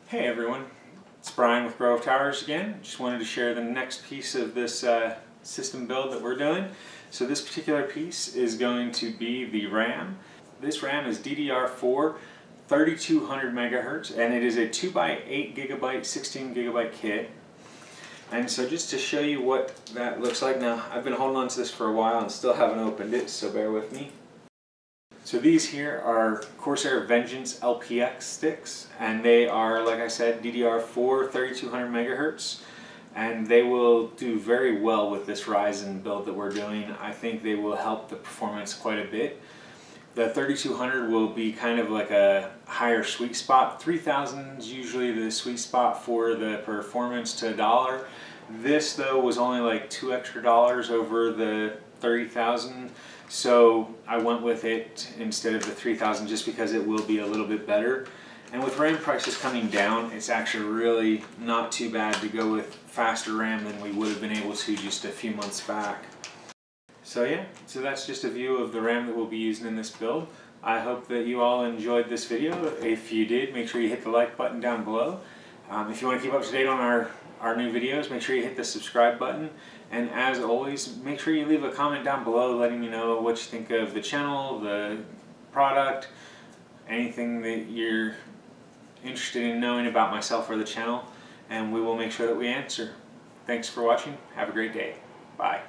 Hey everyone, it's Brian with GreyWolf Towers again. Just wanted to share the next piece of this system build that we're doing. So this particular piece is going to be the RAM. This RAM is DDR4 3200 megahertz, and it is a 2x8 gigabyte 16 gigabyte kit. And so just to show you what that looks like, now I've been holding on to this for a while and still haven't opened it, so bear with me. So these here are Corsair Vengeance LPX sticks, and they are, like I said, DDR4 3200 megahertz, and they will do very well with this Ryzen build that we're doing. I think they will help the performance quite a bit. The 3200 will be kind of like a higher sweet spot. 3000 is usually the sweet spot for the performance to $1. This though was only like $2 extra over the 30,000. So I went with it instead of the 3000 just because it will be a little bit better. And with RAM prices coming down, it's actually really not too bad to go with faster RAM than we would have been able to just a few months back. So yeah, so that's just a view of the RAM that we'll be using in this build. I hope that you all enjoyed this video. If you did, make sure you hit the like button down below. If you want to keep up to date on our new videos, make sure you hit the subscribe button. And as always, make sure you leave a comment down below letting me know what you think of the channel, the product, anything that you're interested in knowing about myself or the channel, and we will make sure that we answer. Thanks for watching. Have a great day. Bye.